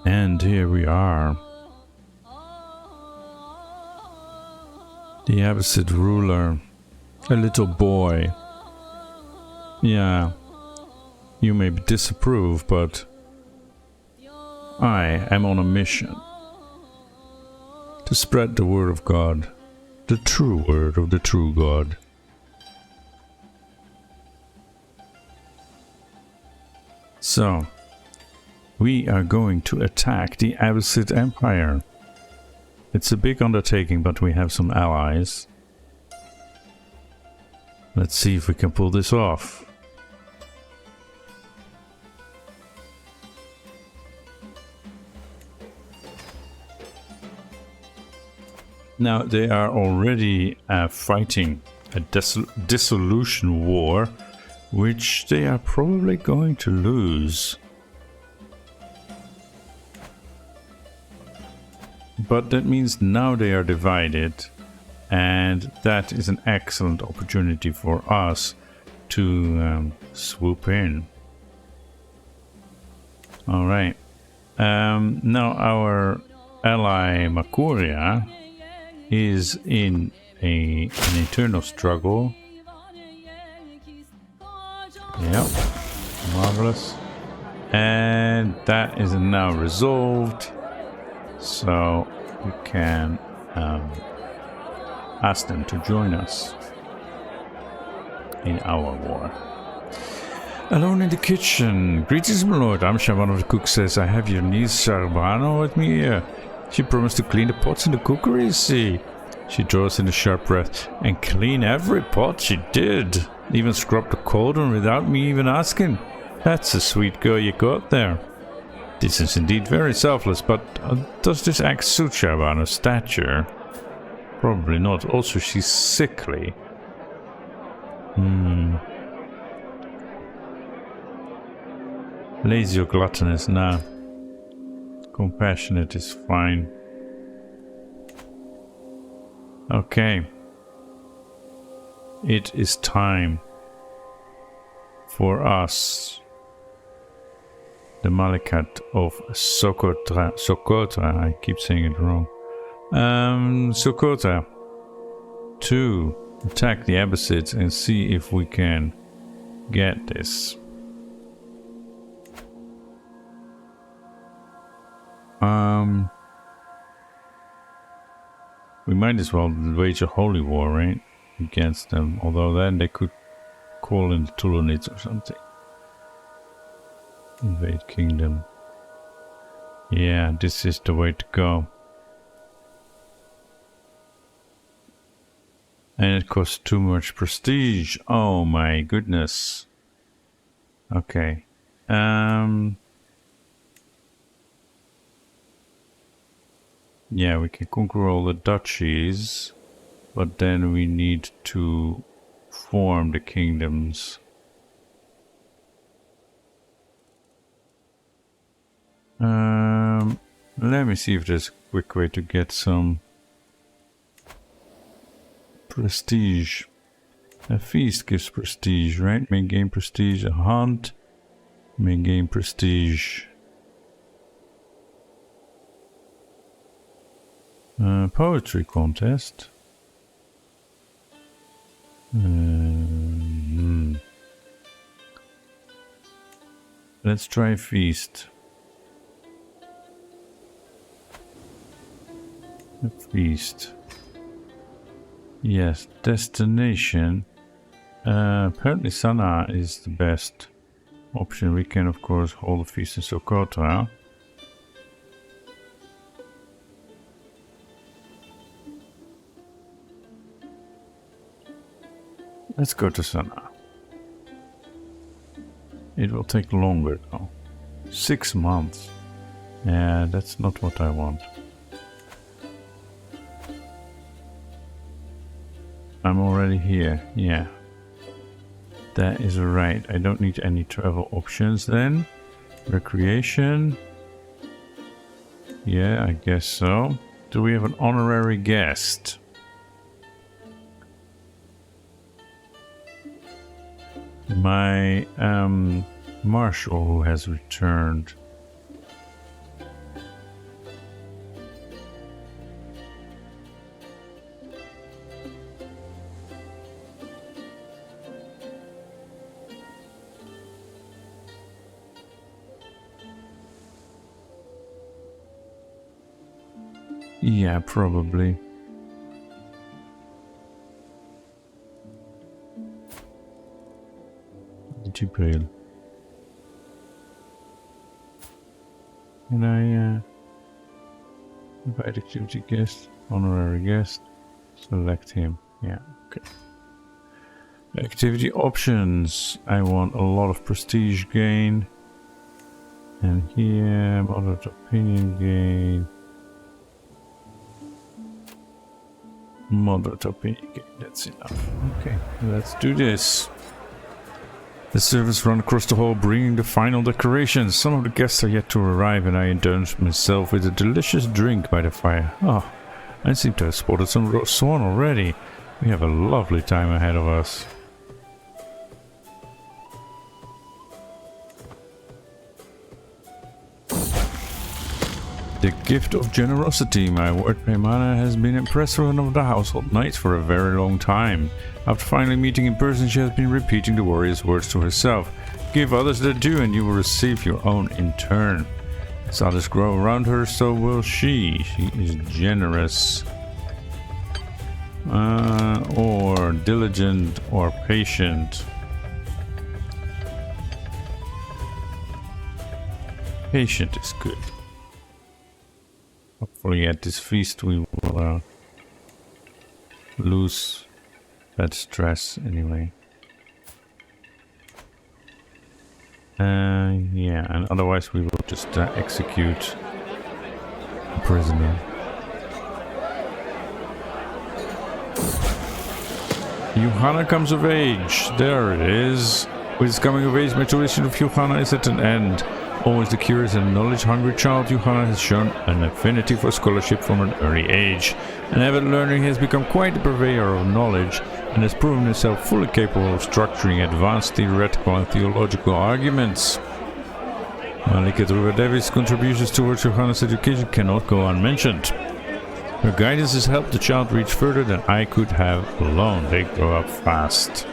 And here we are. The Abbasid ruler. A little boy. Yeah. You may disapprove, but I am on a mission. To spread the word of God. The true word of the true God. So, we are going to attack the Abbasid Empire. It's a big undertaking, but we have some allies. Let's see if we can pull this off. Now, they are already fighting a dissolution war, which they are probably going to lose. But that means now they are divided, and that is an excellent opportunity for us to swoop in. Alright. Now our ally Makuria is in an internal struggle. Yep, marvelous. And that is now resolved, so we can ask them to join us in our war. Alone in the kitchen. Greetings, my lord. Amsha, one of the cooks, says I have your niece Sharbano with me here. She promised to clean the pots in the cookery, see. She draws in a sharp breath. And clean every pot she did. Even scrubbed the cauldron without me even asking. That's a sweet girl you got there. This is indeed very selfless, but does this act suit Sharbano's stature? Probably not. Also, she's sickly. Lazy or gluttonous? Nah. Compassionate is fine. Okay. It is time for us, the Malikat of Socotra, I keep saying it wrong. Socotra, to attack the Abbasids and see if we can get this. We might as well wage a holy war, right? Against them, although then they could call in the Tulunids or something. Invade kingdom. Yeah, this is the way to go. And it costs too much prestige. Oh my goodness. Okay. Yeah, we can conquer all the duchies, but then we need to form the kingdoms. Let me see if there's a quick way to get some prestige. A feast gives prestige, right? May gain prestige. A hunt may gain prestige. Poetry contest. Let's try feast. A feast. Yes, destination. Apparently Sana is the best option. We can of course hold a feast in Socotra. Let's go to Sana. It will take longer though. 6 months. Yeah, that's not what I want. I'm already here, yeah. That is right. I don't need any travel options then. Recreation. Yeah, I guess so. Do we have an honorary guest? My marshal who has returned. Yeah, probably. Jibril. Can I invite activity guest, honorary guest, select him. Yeah, okay. Activity options. I want a lot of prestige gain. And here, moderate opinion gain. Moderate opinion gain, that's enough. Okay, let's do this. The servants run across the hall bringing the final decorations. Some of the guests are yet to arrive and I indulge myself with a delicious drink by the fire. Oh, I seem to have spotted some roast swan already. We have a lovely time ahead of us. The gift of generosity. My ward Paimana has been impressed with one of the household knights for a very long time. After finally meeting in person, she has been repeating the warrior's words to herself. Give others their due and you will receive your own in turn. As others grow around her, so will she. She is generous. Or diligent or patient. Patient is good. Hopefully at this feast we will lose that stress anyway. Yeah, and otherwise we will just execute a prisoner. Johanna comes of age. There it is. With his coming of age, my tuition of Johanna is at an end. Always the curious and knowledge-hungry child, Johanna has shown an affinity for scholarship from an early age. An avid learner, he has become quite a purveyor of knowledge and has proven himself fully capable of structuring advanced theoretical and theological arguments. Malik Zeyd's contributions towards Johanna's education cannot go unmentioned. Her guidance has helped the child reach further than I could have alone. They grow up fast.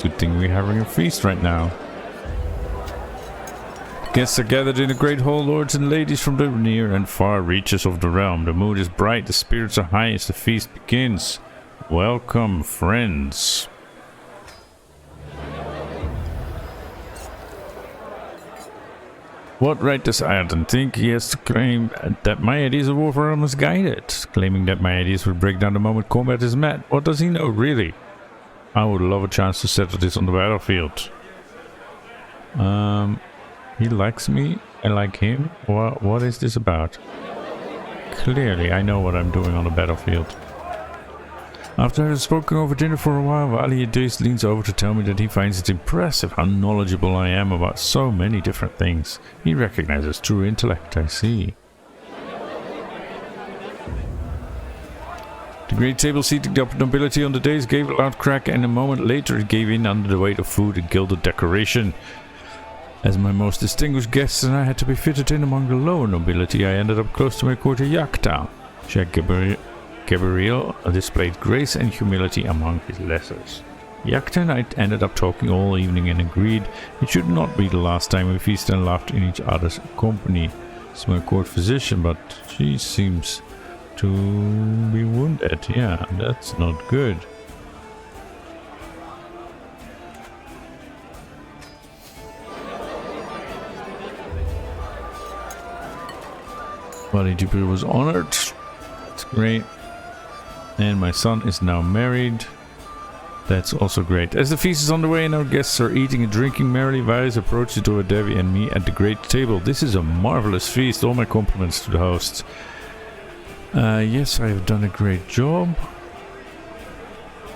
Good thing we're having a feast right now. Guests are gathered in the great hall, lords and ladies from the near and far reaches of the realm. The mood is bright, the spirits are high as the feast begins. Welcome, friends. What right does Ayrton think he has to claim that my ideas of warfare are misguided? Claiming that my ideas will break down the moment combat is met. What does he know, really? I would love a chance to settle this on the battlefield. He likes me, I like him. What is this about? Clearly, I know what I'm doing on the battlefield. After having spoken over dinner for a while, Abbasids leans over to tell me that he finds it impressive how knowledgeable I am about so many different things. He recognizes true intellect, I see. The great table seating the nobility on the dais gave a loud crack, and a moment later it gave in under the weight of food and gilded decoration. As my most distinguished guests and I had to be fitted in among the lower nobility, I ended up close to my courtier Yakta. Gabriel displayed grace and humility among his lessers. Yakta and I ended up talking all evening and agreed it should not be the last time we feasted and laughed in each other's company. It's my court physician, but she seems to be wounded. Yeah, that's not good. Malik Zeyd was honored. That's great. And my son is now married. That's also great. As the feast is underway and our guests are eating and drinking merrily, Vice approaches Dora Devi and me at the great table. This is a marvelous feast. All my compliments to the hosts. Yes, I have done a great job.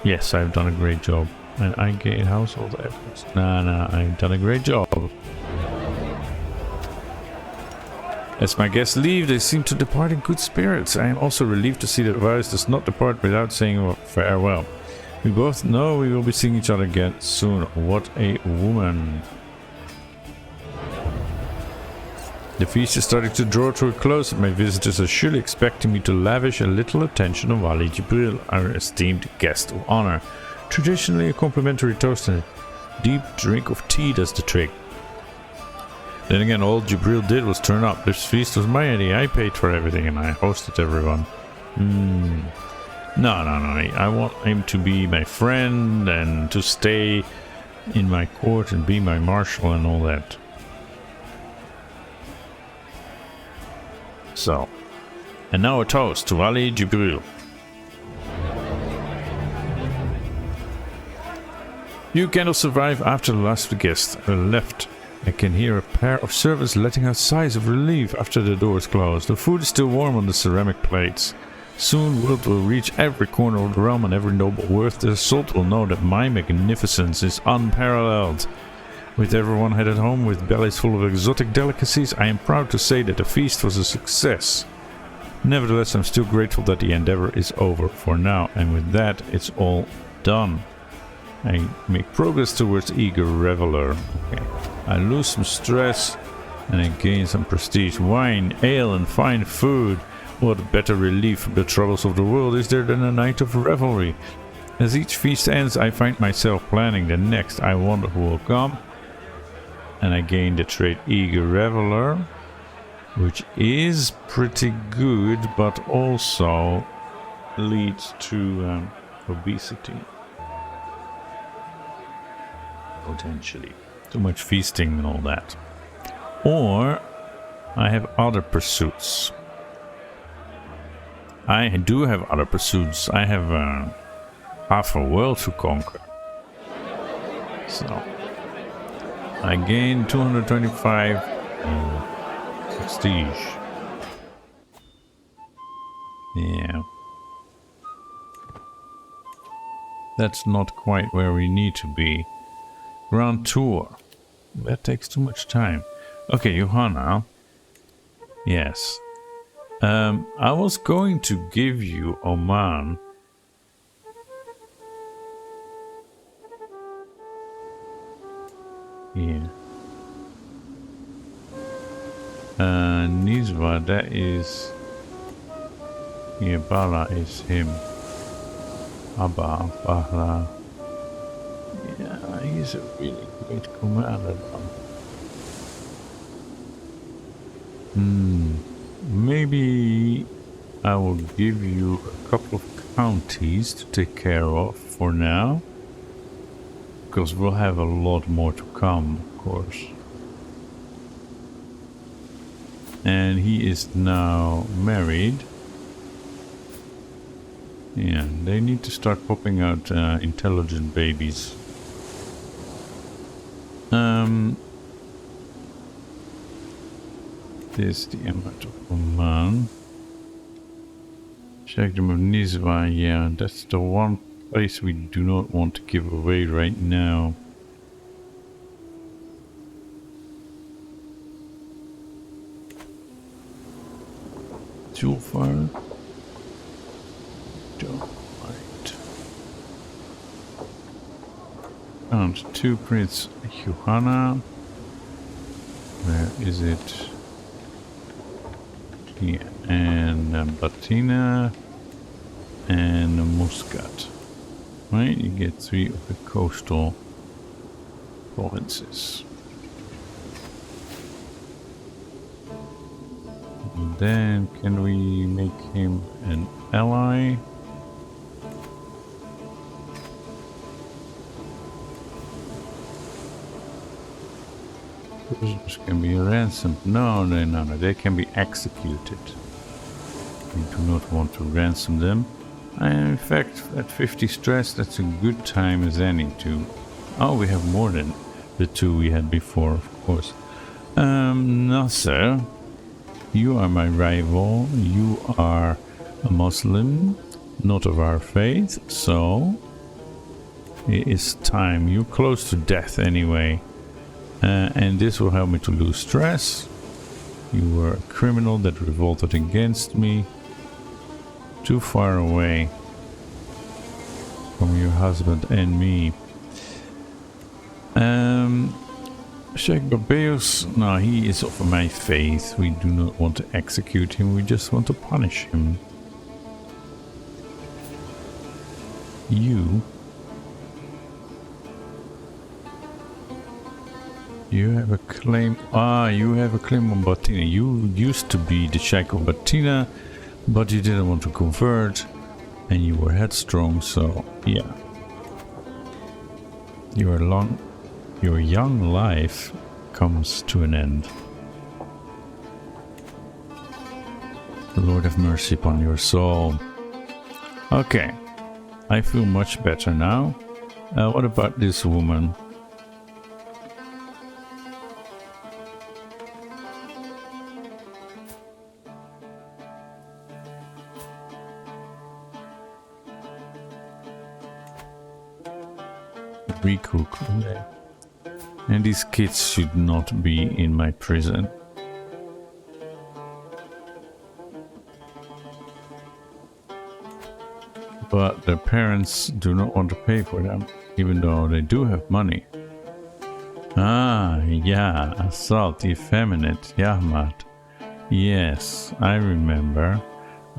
Yes, I've done a great job. And I gain household efforts. Nah, I've done a great job. As my guests leave, they seem to depart in good spirits. I am also relieved to see that Vice does not depart without saying farewell. We both know we will be seeing each other again soon. What a woman. The feast is starting to draw to a close, and my visitors are surely expecting me to lavish a little attention on Malik Zeyd, our esteemed guest of honor. Traditionally, a complimentary toast and a deep drink of tea does the trick. Then again, all Jibril did was turn up. This feast was my idea. I paid for everything and I hosted everyone. No. I want him to be my friend and to stay in my court and be my marshal and all that. So, and now a toast to Ali Jibril. You cannot survive after the last guest left. I can hear a pair of servants letting out sighs of relief after the doors close. The food is still warm on the ceramic plates. Soon word will reach every corner of the realm, and every noble worth their salt will know that my magnificence is unparalleled. With everyone headed home with bellies full of exotic delicacies, I am proud to say that the feast was a success. Nevertheless, I'm still grateful that the endeavor is over for now, and with that, it's all done. I make progress towards eager reveler. Okay. I lose some stress and I gain some prestige. Wine, ale and fine food. What better relief from the troubles of the world is there than a night of revelry? As each feast ends, I find myself planning the next. I wonder who will come. And I gain the trait eager reveler, which is pretty good, but also leads to obesity. Potentially. Too much feasting and all that. Or I have other pursuits. I do have other pursuits. I have half a world to conquer. So I gain 225 prestige. Yeah. That's not quite where we need to be. Grand Tour. That takes too much time. Okay, Johanna. Yes. I was going to give you Oman. Yeah. Nizwa, that is... Yeah, Bala is him. Abba, Bahla. Yeah, he's a really great commander. Maybe I will give you a couple of counties to take care of for now. Because we'll have a lot more to come, of course. And he is now married. Yeah, they need to start popping out intelligent babies. This is the Emirate of Oman. Sheikhdom of Nizwa, yeah, that's the one place we do not want to give away right now. Zulfar. Right. Found 2 Prince Johanna. Where is it? Yeah, and Batina and Muscat. Right, you get 3 of the coastal provinces. And then can we make him an ally? Prisoners can be ransomed. No, they can be executed. We do not want to ransom them. And in fact, at 50 stress, that's a good time as any to... Oh, we have more than the 2 we had before, of course. Nasser, you are my rival. You are a Muslim, not of our faith, so it is time. You're close to death anyway. And this will help me to lose stress. You were a criminal that revolted against me. Too far away from your husband and me. Sheikh Barbeus, no, he is of my faith. We do not want to execute him, we just want to punish him. You have a claim. You have a claim on Batina. You used to be the Sheikh of Batina, but you didn't want to convert, and you were headstrong, so yeah. Your young life comes to an end. The Lord have mercy upon your soul. Okay, I feel much better now. What about this woman? Recook. And these kids should not be in my prison. But their parents do not want to pay for them, even though they do have money. Yeah, assault, effeminate, Yahmat. Yes, I remember.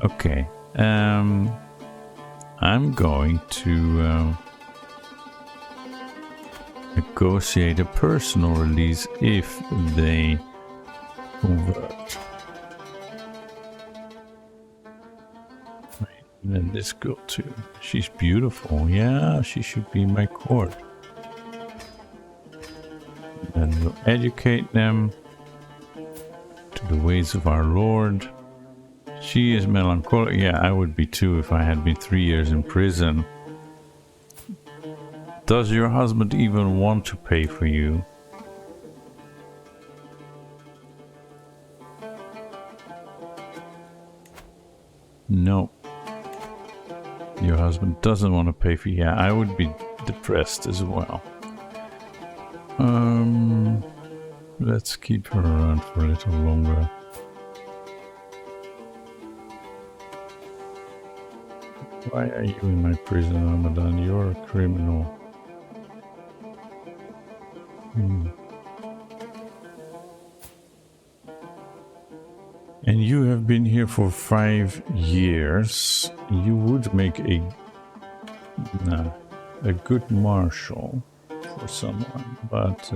Okay, I'm going to negotiate a personal release if they convert. And this girl too. She's beautiful. Yeah, she should be in my court. And we'll educate them to the ways of our Lord. She is melancholic. Yeah, I would be too if I had been 3 years in prison. Does your husband even want to pay for you? No. Your husband doesn't want to pay for you. Yeah, I would be depressed as well. Let's keep her around for a little longer. Why are you in my prison, Ramadan? You're a criminal. And you have been here for 5 years. You would make a good marshal for someone, but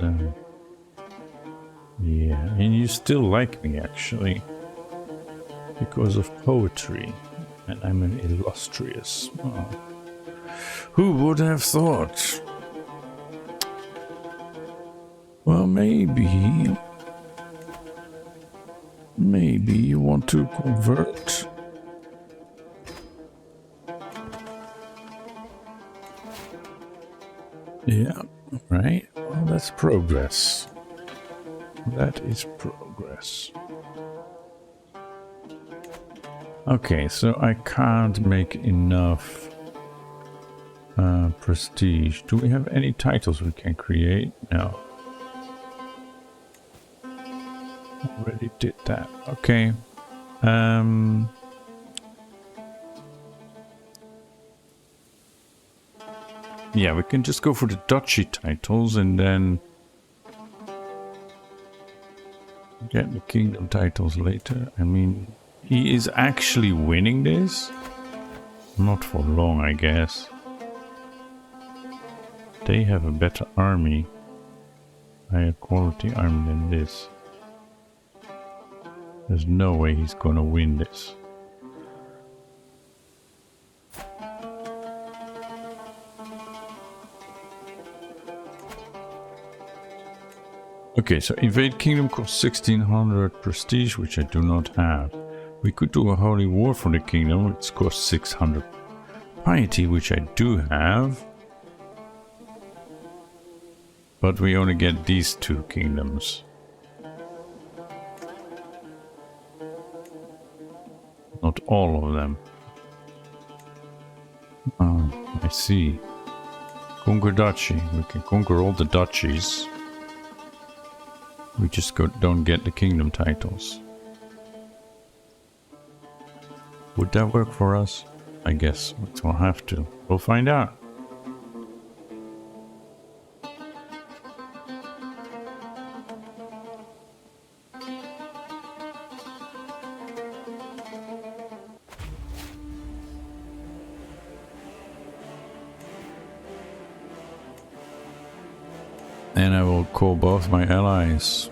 yeah, and you still like me actually because of poetry, and I'm an illustrious. Oh. Who would have thought? Well, maybe you want to convert. Yeah, right. Well, that's progress. That is progress. Okay, so I can't make enough prestige. Do we have any titles we can create? No. Already did that. Okay. Yeah, we can just go for the duchy titles and then get the kingdom titles later. I mean, he is actually winning this. Not for long, I guess. They have a better army. Higher quality army than this. There's no way he's gonna win this. Okay, so invade kingdom costs 1600 prestige, which I do not have. We could do a holy war for the kingdom, which costs 600 piety, which I do have. But we only get these 2 kingdoms. Not all of them. Oh, I see. Conquer duchy. We can conquer all the duchies. We just don't get the kingdom titles. Would that work for us? I guess we'll have to. We'll find out. And I will call both my allies.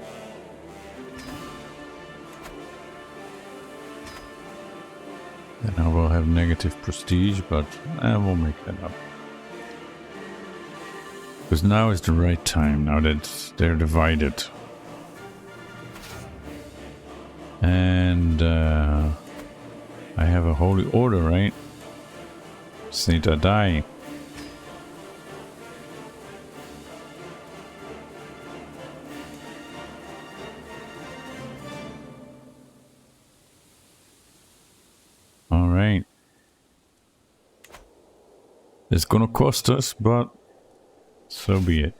Then I will have negative prestige, but I will make that up. Because now is the right time, now that they're divided. And I have a holy order, right? Saint Adai. Alright. It's gonna cost us, but so be it.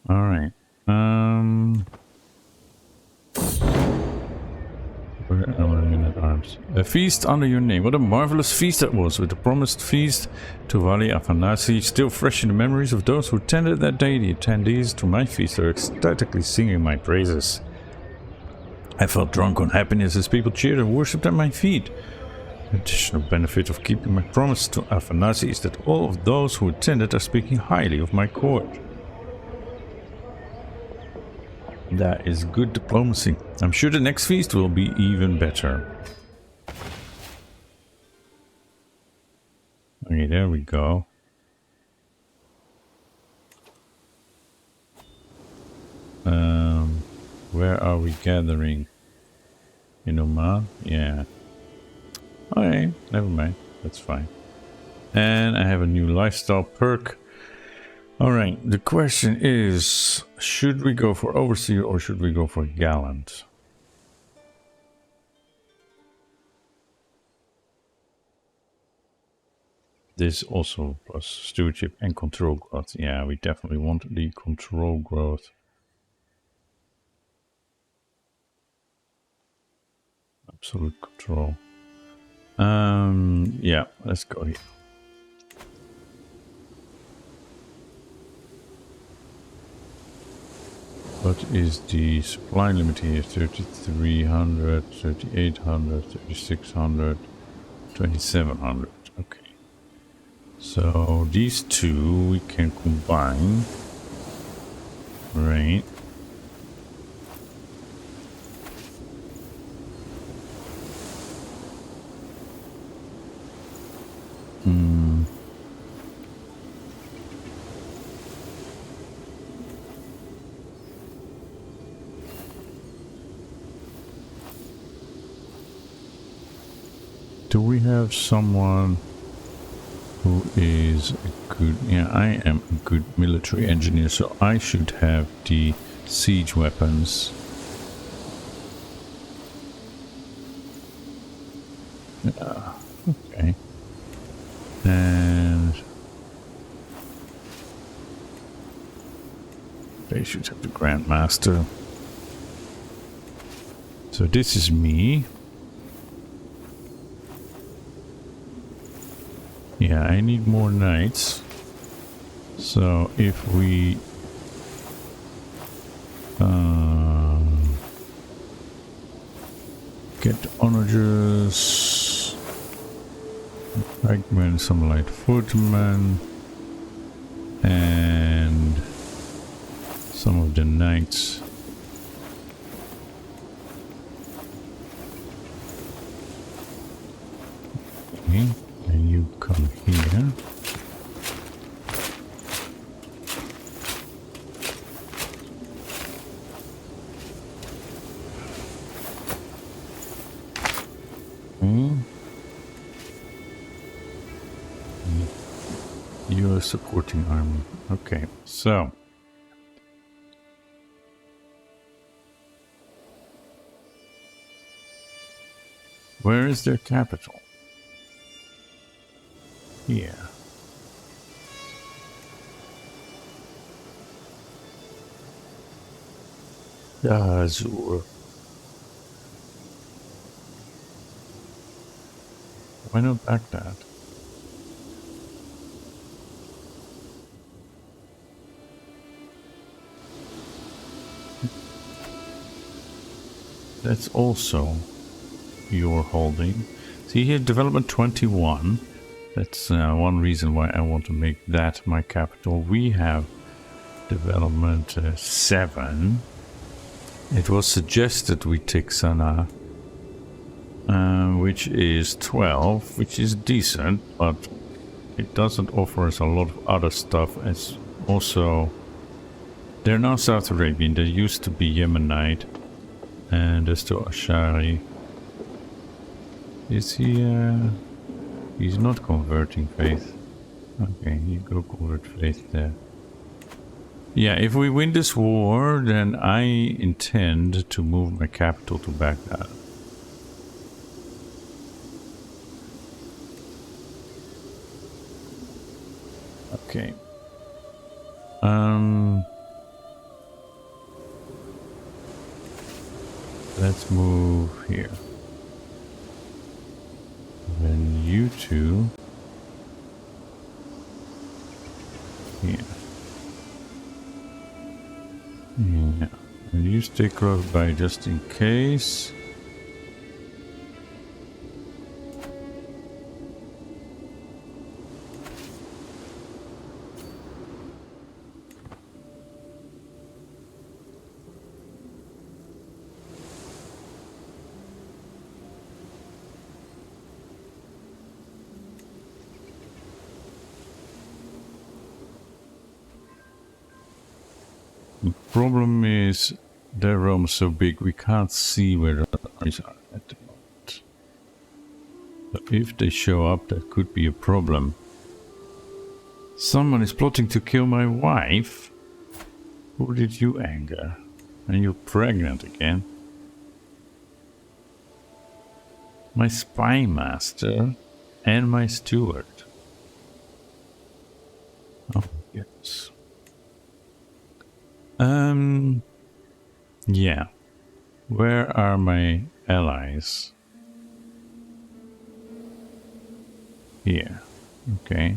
Alright. Where are my men-at-arms? A feast under your name. What a marvelous feast that was, with the promised feast to Wali Afanasi still fresh in the memories of those who attended that day. The attendees to my feast are ecstatically singing my praises. I felt drunk on happiness as people cheered and worshipped at my feet. The additional benefit of keeping my promise to Afanasi is that all of those who attended are speaking highly of my court. That is good diplomacy. I'm sure the next feast will be even better. Okay, there we go. Where are we gathering? In Oman? Yeah. Okay, never mind. That's fine. And I have a new lifestyle perk. Alright, the question is, should we go for overseer or should we go for gallant? This also plus stewardship and control growth. Yeah, we definitely want the control growth. Absolute control. Yeah, let's go here. What is the supply limit here? 3,300, 3,800, 3,600, 2,700. Okay. So these two we can combine. Right. Do we have someone who is a good... Yeah, I am a good military engineer, so I should have the siege weapons. Yeah, okay. And... they should have the Grandmaster. So this is me. Yeah, I need more knights. So if we get onagers, pikemen, some light footmen, and some of the knights. Okay. And you come here. Okay. You are supporting army. Okay, so where is their capital? Yeah. Azur. Why not Baghdad? That's also your holding. See here, development 21. That's one reason why I want to make that my capital. We have development 7. It was suggested we take Sanaa, which is 12, which is decent, but it doesn't offer us a lot of other stuff. It's also... They're now South Arabian. They used to be Yemenite. And there's still Ashari. Is he... He's not converting faith. Okay, you go convert faith there. Yeah, if we win this war, then I intend to move my capital to Baghdad. Okay. Let's move here. Then you two here. Yeah. And you stay close by just in case. Problem is, their realm is so big we can't see where the armies are at the moment. So if they show up, that could be a problem. Someone is plotting to kill my wife? Who did you anger? And you're pregnant again? My spy master and my steward. Oh, yes. Yeah. Where are my allies? Here. Okay.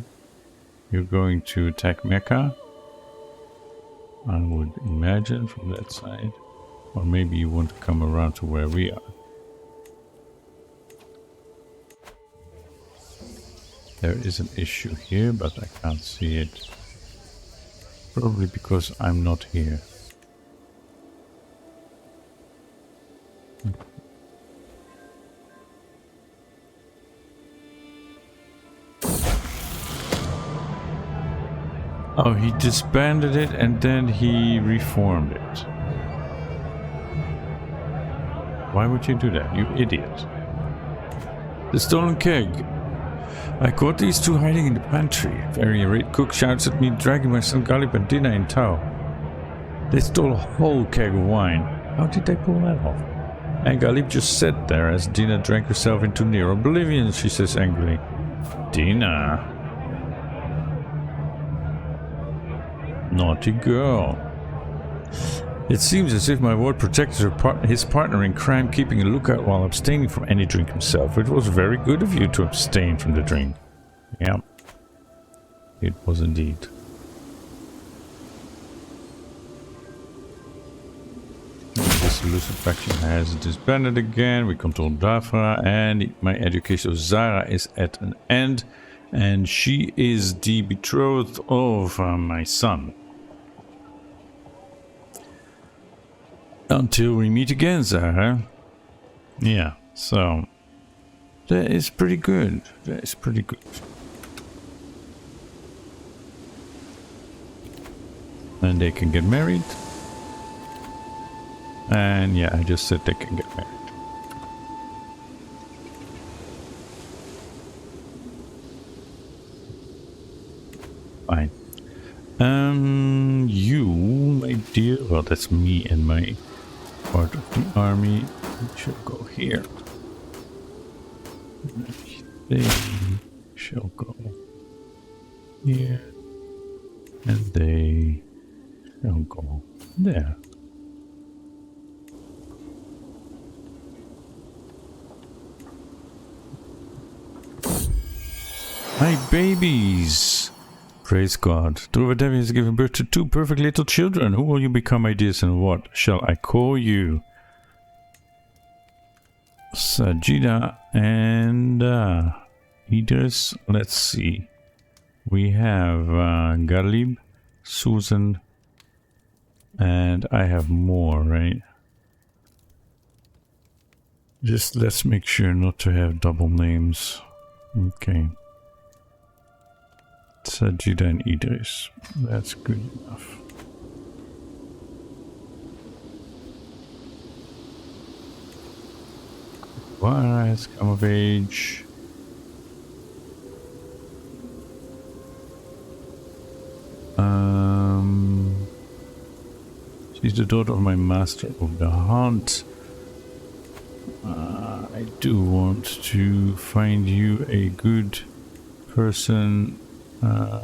You're going to attack Mecca? I would imagine from that side. Or maybe you want to come around to where we are. There is an issue here, but I can't see it. Probably because I'm not here. Oh, he disbanded it and then he reformed it. Why would you do that, you idiot? The stolen keg. I caught these two hiding in the pantry. Very irate cook shouts at me, dragging my son Caliph and Dinah in tow. They stole a whole keg of wine. How did they pull that off? And Caliph just sat there as Dinah drank herself into near oblivion, she says angrily. Dinah. Naughty girl. It seems as if my ward protected his partner in crime, keeping a lookout while abstaining from any drink himself. It was very good of you to abstain from the drink. Yeah, it was indeed. This elusive faction has disbanded again. We control Dafra, and my education of Zara is at an end. And she is the betrothed of my son. Until we meet again, Zara. Yeah, so that is pretty good. That is pretty good. And they can get married. And yeah, I just said they can get married. Fine. You, my dear, well, that's me and my part of the army. We shall go here. They shall go here. And they shall go there. My babies! Praise God. Devi has given birth to 2 perfect little children. Who will you become, my dears, and what shall I call you? Sajida and Idris. Let's see. We have Galib, Susan, and I have more, right? Just let's make sure not to have double names. Okay. Sajida and Idris. That's good enough. Wara has come of age. She's the daughter of my master of the hunt. I do want to find you a good person. Yeah,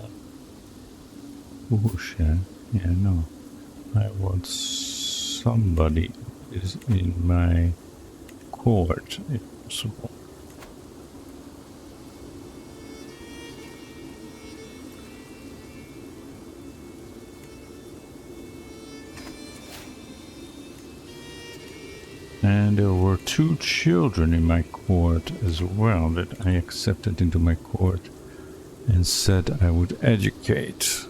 no. I want somebody who is in my court, if possible. And there were 2 children in my court as well that I accepted into my court and said I would educate.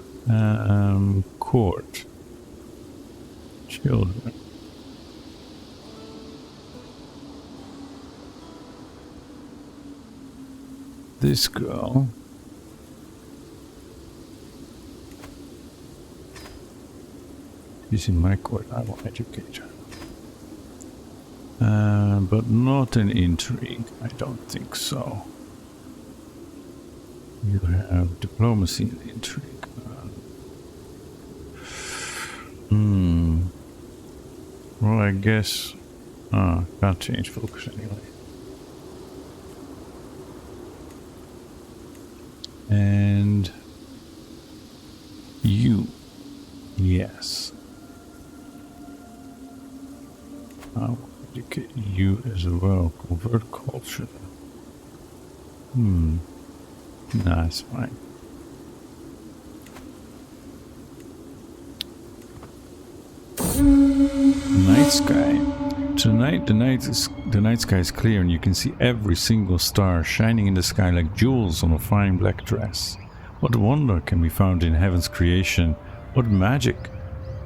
Court. Children. This girl. She's in my court. I will educate her. But not an intrigue. I don't think so. You have diplomacy and intrigue. Well, I guess... can't change focus anyway. And... you. Yes. I'll educate you as well. Convert culture. Nah, it's fine. Night sky. Tonight the night sky is clear and you can see every single star shining in the sky like jewels on a fine black dress. What wonder can be found in heaven's creation? What magic!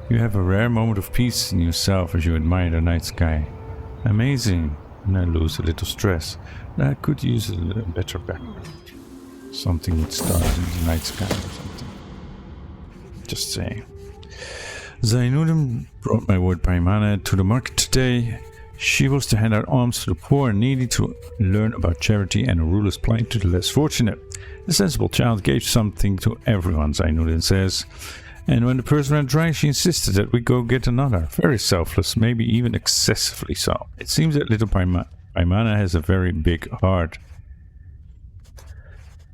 You have a rare moment of peace in yourself as you admire the night sky. Amazing. And I lose a little stress. I could use a better background. Something with stars in the night sky or something. Just saying. Zainuddin brought my word Paimana to the market today. She was to hand out alms to the poor and needy, to learn about charity and a ruler's plight to the less fortunate. The sensible child gave something to everyone, Zainuddin says. And when the purse ran dry, she insisted that we go get another. Very selfless, maybe even excessively so. It seems that little Paimana has a very big heart.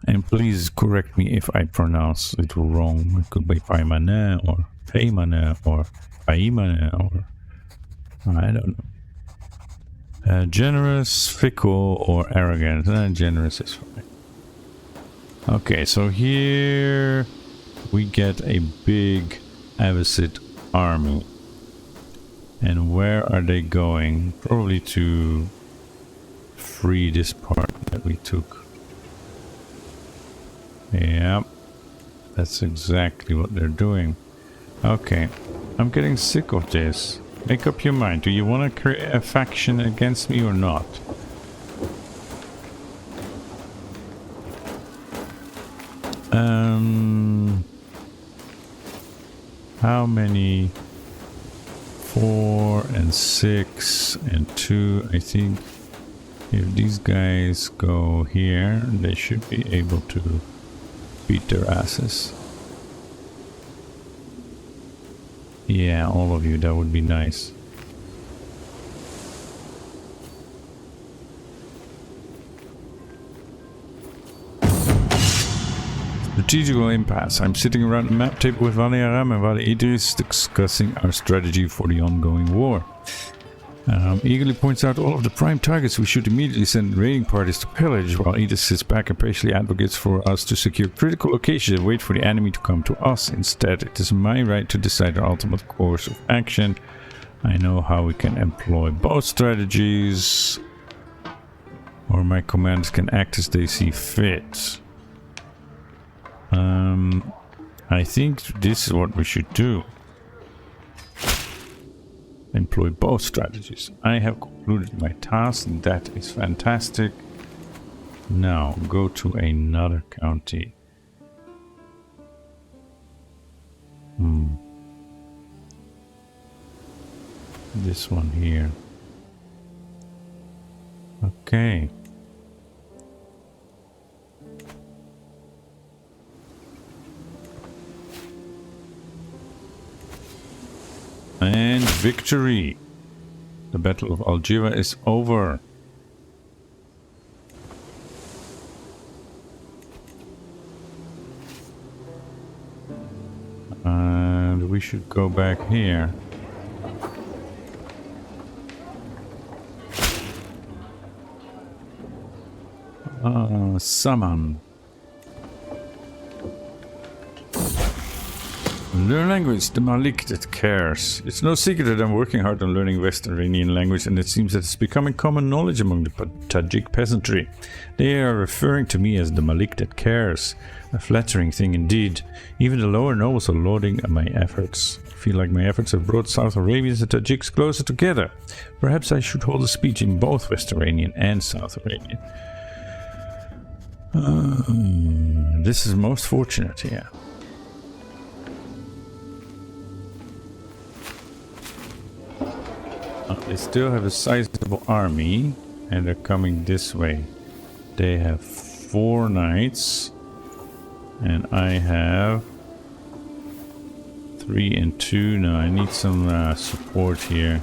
And please correct me if I pronounce it wrong. It could be Paimana or Paimana or Paimana or... I don't know. Generous, fickle or arrogant. Generous is fine. Okay, so here we get a big Abbasid army. And where are they going? Probably to free this part that we took. Yep, that's exactly what they're doing. Okay, I'm getting sick of this. Make up your mind. Do you want to create a faction against me or not? How many? 4 and 6 and 2. I think if these guys go here, they should be able to beat their asses. Yeah, all of you, that would be nice. Strategical impasse. I'm sitting around the map table with Wali Aram and Wali Idris discussing our strategy for the ongoing war. Eagerly points out all of the prime targets we should immediately send raiding parties to pillage, while Edith sits back and patiently advocates for us to secure critical locations and wait for the enemy to come to us instead. It is my right to decide our ultimate course of action. I know how we can employ both strategies. Or my commanders can act as they see fit. I think this is what we should do. Employ both strategies. I have concluded my task, and that is fantastic. Now, go to another county. This one here. Okay. And victory! The Battle of Algira is over. And we should go back here. Summon. Learn language, the Malik that cares. It's no secret that I'm working hard on learning West Iranian language, and it seems that it's becoming common knowledge among the Tajik peasantry. They are referring to me as the Malik that cares. A flattering thing indeed. Even the lower nobles are lauding my efforts. I feel like my efforts have brought South Arabians and Tajiks closer together. Perhaps I should hold a speech in both West Iranian and South Iranian. This is most fortunate, yeah. They still have a sizable army, and they're coming this way. They have 4 knights, and I have 3 and 2. No, I need some support here.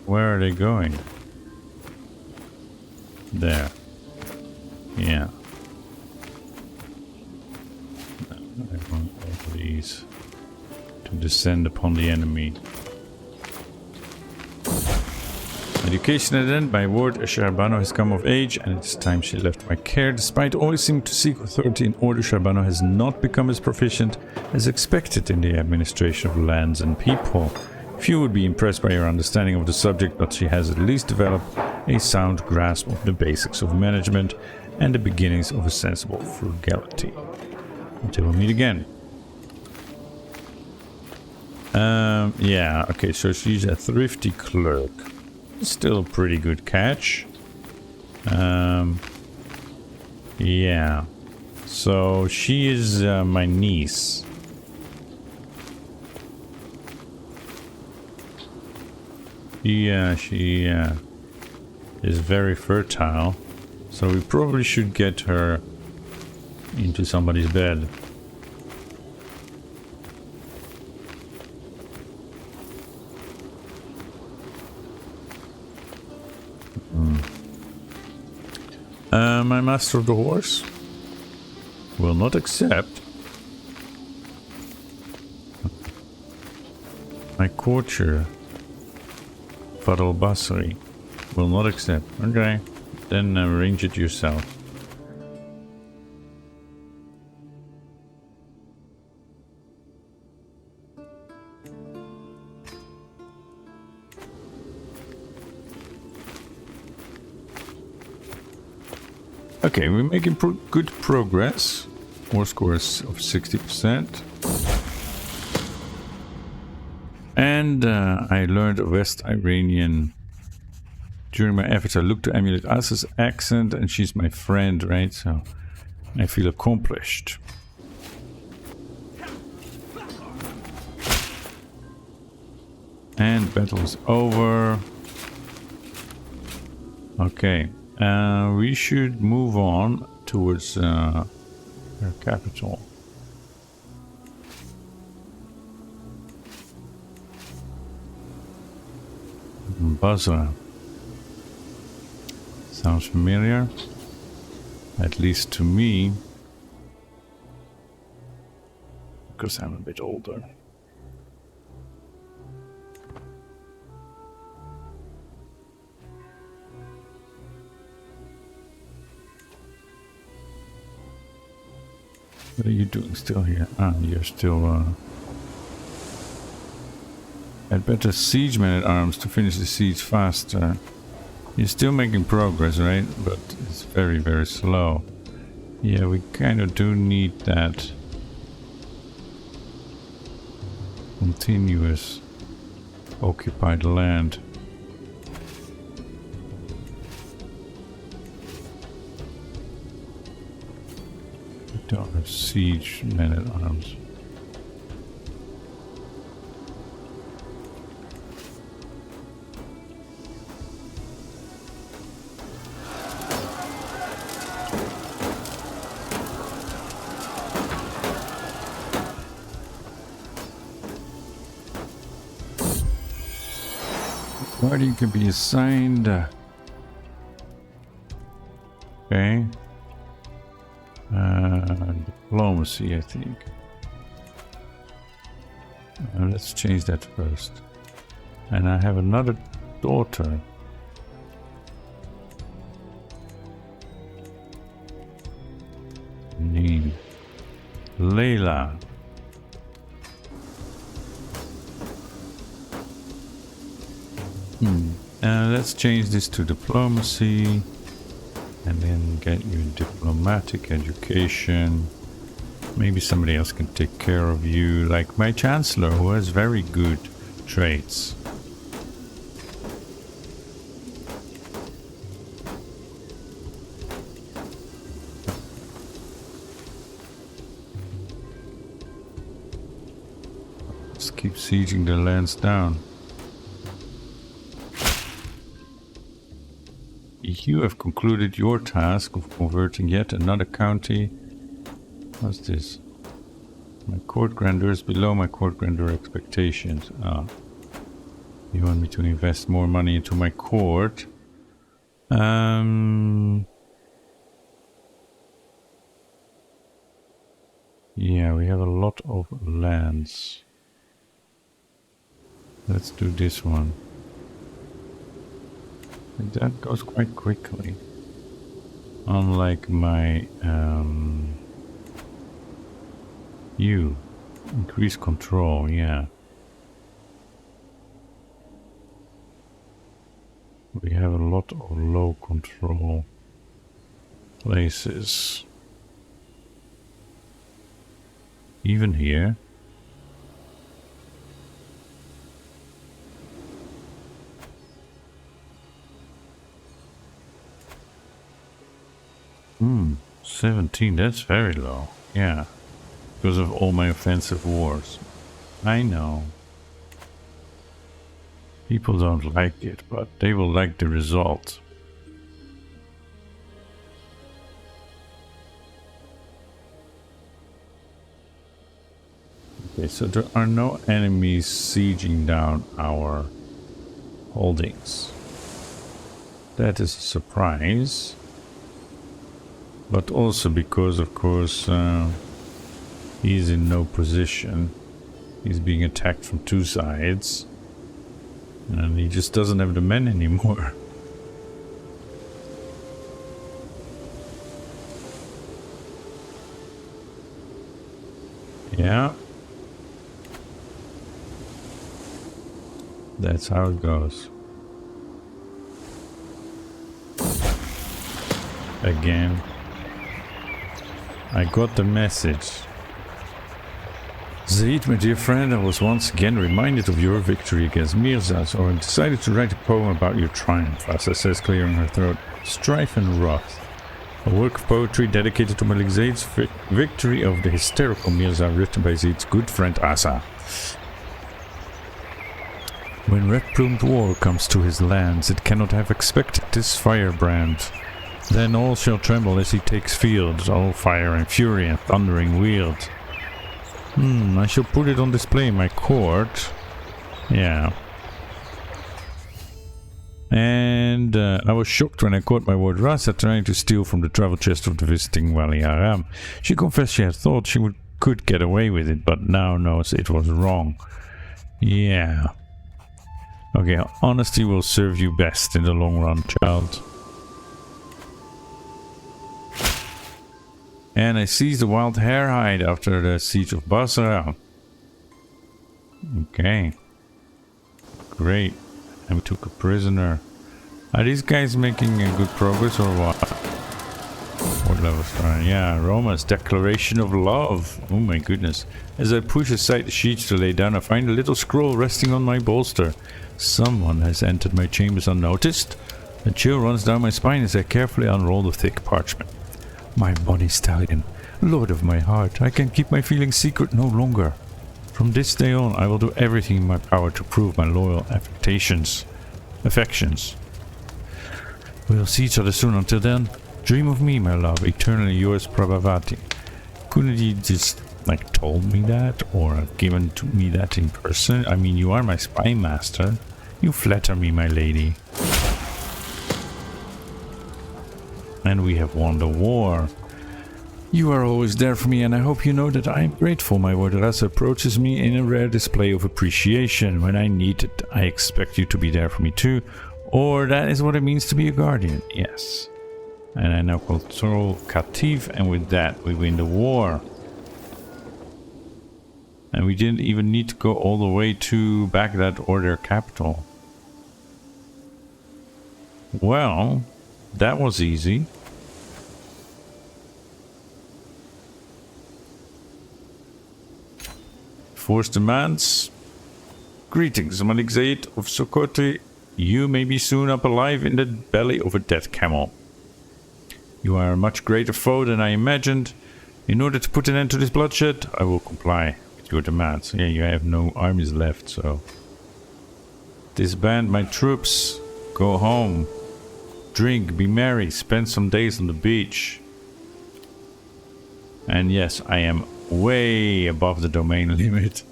Where are they going? There. Yeah. I want all these to descend upon the enemy. Education at end. By word, Shahrbano has come of age, and it's time she left my care. Despite always seeming to seek authority in order, Shahrbano has not become as proficient as expected in the administration of lands and people. Few would be impressed by her understanding of the subject, but she has at least developed a sound grasp of the basics of management and the beginnings of a sensible frugality. Until we meet again. Yeah, okay, so she's a thrifty clerk. Still a pretty good catch. Yeah. So she is my niece. Yeah, she is very fertile, so we probably should get her into somebody's bed. My master of the horse will not accept. My courtier Fadl Basri will not accept. Okay, then arrange it yourself. Okay, we're making good progress. War scores of 60%. And I learned West Iranian. During my efforts, I looked to emulate Asa's accent, and she's my friend, right? So I feel accomplished. And battle is over. Okay, we should move on towards her capital. Basra. Sounds familiar, at least to me, because I'm a bit older. What are you doing still here? Ah, you're still I'd better siege men at arms to finish the siege faster. You're still making progress, right? But it's very, very slow. Yeah, we kind of do need that continuous occupied land. We don't have siege men at arms. Guardian can be assigned. Okay. Diplomacy, I think. Let's change that first. And I have another daughter. Name. Layla. Let's change this to diplomacy and then get you diplomatic education. Maybe somebody else can take care of you, like my chancellor, who has very good traits. Let's keep sieging the lands down. You have concluded your task of converting yet another county. What's this? My court grandeur is below my court grandeur expectations. Ah. You want me to invest more money into my court? Yeah, we have a lot of lands. Let's do this one. That goes quite quickly. Unlike my you increase control, yeah. We have a lot of low control places. Even here. 17, that's very low. Yeah. Because of all my offensive wars. I know. People don't like it, but they will like the result. Okay, so there are no enemies sieging down our holdings. That is a surprise. But also because, of course, he is in no position. He's being attacked from two sides. And he just doesn't have the men anymore. Yeah. That's how it goes. Again. I got the message. Zeyd, my dear friend, I was once again reminded of your victory against Mirza, so I decided to write a poem about your triumph, Asa says, clearing her throat. Strife and Wrath. A work of poetry dedicated to Malik Zeyd's victory over the hysterical Mirza, written by Zeyd's good friend Asa. When red-plumed war comes to his lands, it cannot have expected this firebrand. Then all shall tremble as he takes field, all fire and fury and thundering wield. I shall put it on display in my court. Yeah. And I was shocked when I caught my ward Rasa trying to steal from the travel chest of the visiting Wali Aram. She confessed she had thought she could get away with it, but now knows it was wrong. Yeah. Okay, honesty will serve you best in the long run, child. And I seized the wild hare hide after the siege of Basra. Okay. Great. And we took a prisoner. Are these guys making a good progress or what? What level starting? Yeah, Roma's Declaration of Love. Oh my goodness. As I push aside the sheets to lay down, I find a little scroll resting on my bolster. Someone has entered my chambers unnoticed. A chill runs down my spine as I carefully unroll the thick parchment. My bonny stallion, lord of my heart, I can keep my feelings secret no longer. From this day on, I will do everything in my power to prove my loyal affections. We'll see each other soon. Until then, dream of me, my love. Eternally yours, Prabhavati. Couldn't you just, like, told me that? Or have given to me that in person? I mean, you are my spy master. You flatter me, my lady. And we have won the war. You are always there for me, and I hope you know that I am grateful. My Warderess approaches me in a rare display of appreciation. When I need it, I expect you to be there for me too. Or that is what it means to be a guardian. Yes. And I now control Caliph, and with that we win the war. And we didn't even need to go all the way to Baghdad or their capital. Well, that was easy. Force demands. Greetings, Malik Zeyd of Socotra. You may be soon up alive in the belly of a dead camel. You are a much greater foe than I imagined. In order to put an end to this bloodshed, I will comply with your demands. Yeah, you have no armies left, so... Disband my troops. Go home. Drink, be merry, spend some days on the beach. And yes, I am way above the domain limit.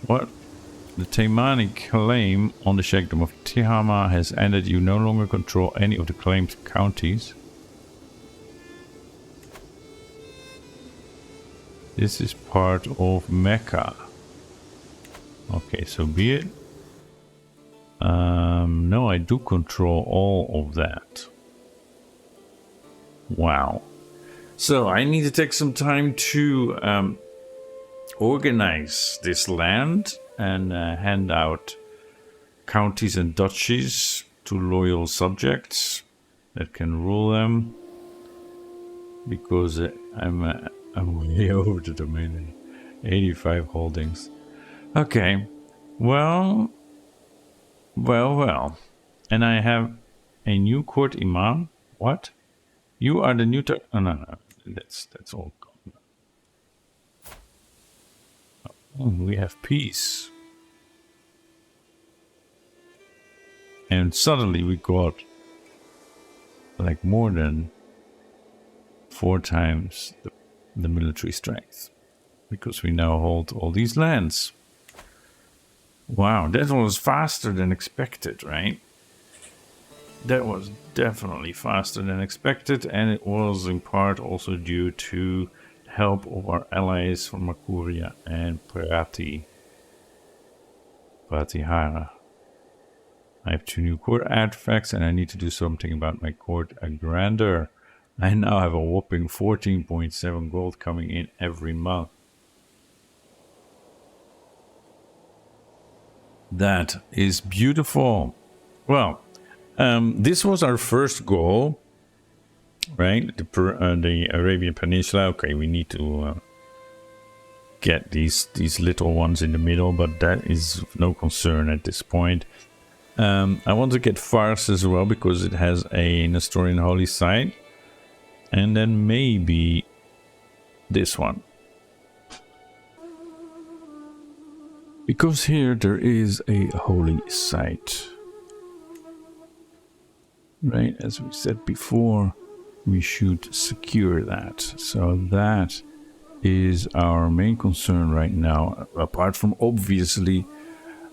What? The Taimani claim on the Sheikhdom of Tihama has ended. You no longer control any of the claimed counties. This is part of Mecca. Okay, so be it. No, I do control all of that. Wow. So I need to take some time to organize this land and hand out counties and duchies to loyal subjects that can rule them, because I'm way over the domain. 85 holdings. Okay, well, and I have a new court imam. What? You are the new no, that's all gone. Oh, we have peace. And suddenly we got like more than 4 times the military strength, because we now hold all these lands. Wow, that was faster than expected, right? That was definitely faster than expected, and it was in part also due to help of our allies from Makuria and Pratihara. I have 2 new court artifacts, and I need to do something about my court grandeur. I now have a whopping 14.7 gold coming in every month. That is beautiful. Well, this was our first goal, right? The Arabian Peninsula. Okay, we need to get these little ones in the middle, but that is of no concern at this point. I want to get Fars as well, because it has a Nestorian holy site, and then maybe this one, because here there is a holy site. Right, as we said before, we should secure that. So that is our main concern right now, apart from obviously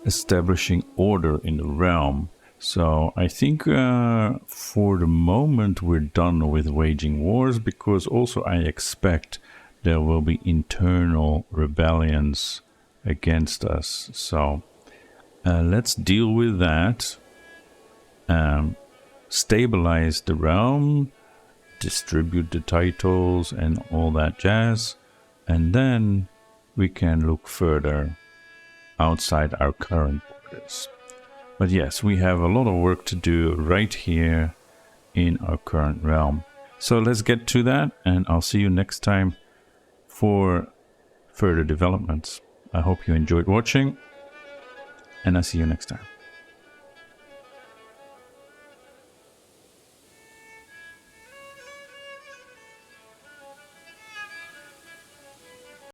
establishing order in the realm. So I think for the moment we're done with waging wars, because also I expect there will be internal rebellions against us. So let's deal with that. stabilize the realm, distribute the titles and all that jazz, and then we can look further outside our current borders. But yes, we have a lot of work to do right here in our current realm. So let's get to that, and I'll see you next time for further developments. I hope you enjoyed watching, and I'll see you next time.